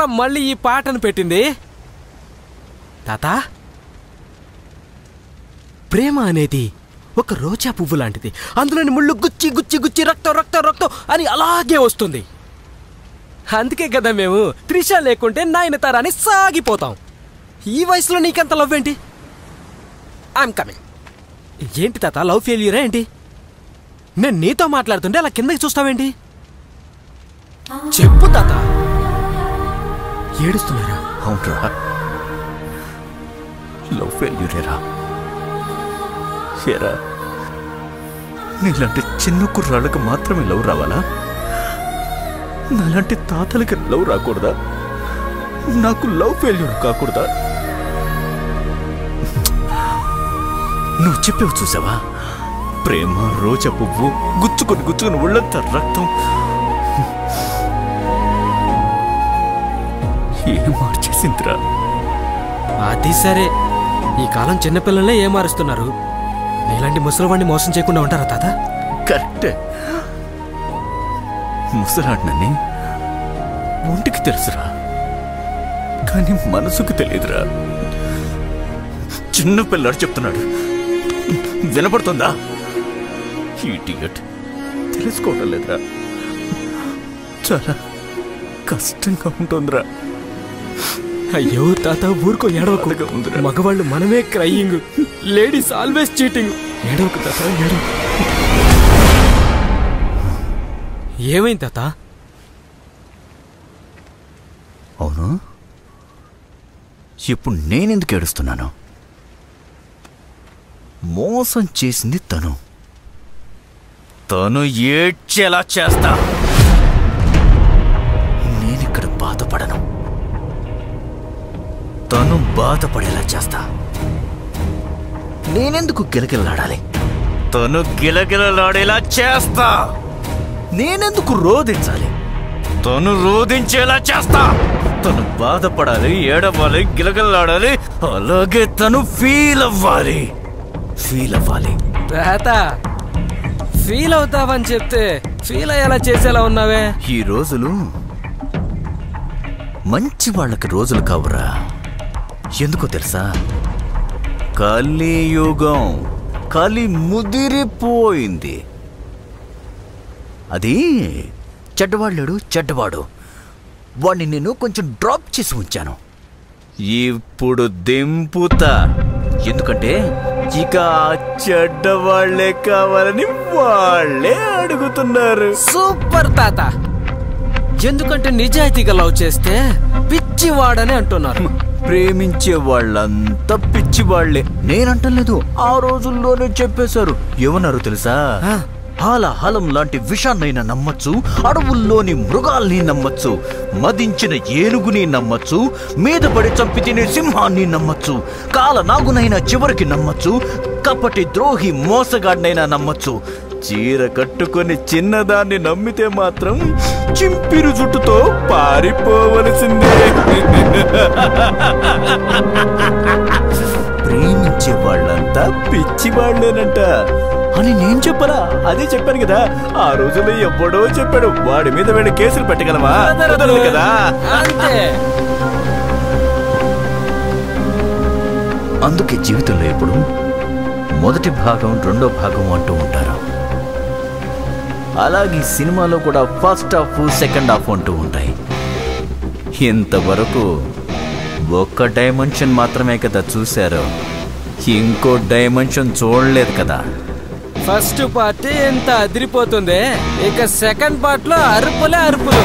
ఎవడ్రా మళ్ళీ ఈ పాటను పెట్టింది? తాత, ప్రేమ అనేది ఒక రోజా పువ్వు లాంటిది. అందులోని ముళ్ళు గుచ్చి గుచ్చి గుచ్చి రక్తం రక్తం రక్తం అని అలాగే వస్తుంది. అందుకే కదా మేము త్రిష లేకుంటే నయనతార అని సాగిపోతాం. ఈ వయసులో నీకంత లవ్ ఏంటి? I'm coming. ఏంటి తాత, లవ్ ఫెయిల్యూరా ఏంటి? నేను నీతో మాట్లాడుతుంటే అలా కిందకి చూస్తావేంటి? చెప్పు తాత. ఏడుస్తున్నారా? అవునరా, లవ్ ఫెయిల్యూరేరా. ఏరా, నీలాంటి చిన్న కుర్రాళ్ళకి మాత్రమే లవ్ రావాలా? నాలాంటి తాతలకి లవ్ రాకూడదా? నాకు లవ్ ఫెయిల్యూర్ కాకూడదా? నువ్వు చెప్పేవి చూసావా? ప్రేమ రోజా పువ్వు గుచ్చుకొని గుచ్చుకొని ఒళ్ళంతా రక్తం. ఏం మార్చేసిందిరా? అది సరే, ఈ కాలం చిన్నపిల్లలే ఏం మారుస్తున్నారు. నీలాంటి ముసలివాడిని మోసం చేయకుండా ఉంటారా తాత? కరెక్టే. ముసలాడినని ఒంటికి తెలుసురా, కానీ మనసుకు తెలియదురా. చిన్న పిల్లాడు చెప్తున్నాడు, వినపడుతుందా? ఇడియట్, తెలుసుకోవడం లేదురా. చాలా కష్టంగా ఉంటుందిరా. అయ్యో తాత, ఊరుకో, ఏడవకు. మగవాళ్ళు మనమే క్రయింగ్, లేడీస్ ఆల్వేస్ చీటింగ్. ఏడవకు తాత, ఏడవకు. ఏమైంది తాత? అవును, ఇప్పుడు నేనెందుకు ఏడుస్తున్నాను? మోసం చేసింది తను. తను ఏడ్చేలా చేస్తా. నేనిక్కడ బాధపడను, తను బాధపడేలా చేస్తా. నేనెందుకు గిలగిలలాడాలి? తను గిలగిలలాడేలా చేస్తా. నేనెందుకు రోధించాలి? తను రోధించేలా చేస్తా. తను బాధపడాలి, ఏడవాలి, గిలగిలలాడాలి. అలాగే తను ఫీల్ అవ్వాలి. తాత, ఫీల్ అవుతావని చెప్తే ఫీల్ అయ్యేలా చేసేలా ఉన్నావే. ఈ రోజులు మంచి వాళ్ళకి రోజులు కావురా. ఎందుకో తెలుసా? కలియుగం, కలి ముదిరిపోయింది. అది చెడ్డవాళ్ళాడు, చెడ్డవాడు. వాడిని నేను కొంచెం డ్రాప్ చేసి ఉంచాను. ఇప్పుడు దింపుతా. ఎందుకంటే ఇక చెడ్డవాళ్లే కావాలని వాళ్ళే అడుగుతున్నారు. సూపర్ తాత. ఎందుకంటే నిజాయితీగా లవ్ చేస్తే పిచ్చివాడని అంటున్నారు. ప్రేమించే వాళ్ళంతా పిచ్చివాళ్లే. నేనంటలేదు, ఆ రోజుల్లోనే చెప్పేశారు. ఏమన్నారు తెలుసా? హాలాహలం లాంటి విషాన్నైనా నమ్మచ్చు, అడవుల్లోని మృగాల్ని నమ్మచ్చు, మదించిన ఏనుగుని నమ్మచ్చు, మీద పడి చంపి తినే సింహాన్ని నమ్మచ్చు, కాలనాగునైనా చివరికి నమ్మచ్చు, కపటి ద్రోహి మోసగాడినైనా నమ్మచ్చు. చీర కట్టుకొని చిన్నదాన్ని నమ్మితే మాత్రం చింపిరు జుట్టుతో పారిపోవలసిందే. ప్రేమించే వాళ్ళంతా పిచ్చివాళ్లేనంట అని నేను చెప్పరా? అదే చెప్పాను కదా. ఆ రోజుల్లో ఎవ్వడో చెప్పాడు. వాడి మీద వెళ్ళి కేసులు పెట్టగలవా? కదా. అందుకే జీవితంలో ఎప్పుడు మొదటి భాగం, రెండో భాగం అంటూ ఉంటారు. అలాగే సినిమాలో కూడా ఫస్ట్ హాఫ్, సెకండ్ హాఫ్ అంటూ ఉంటాయి. ఇంతవరకు ఒక్క డైమెన్షన్ మాత్రమే కదా చూశారు, ఇంకో డైమెన్షన్ చూడలేదు కదా. ఫస్ట్ పార్ట్ ఎంత అదిరిపోతుంది, ఇక సెకండ్ పార్ట్ లో అరుపులే అరుపులు.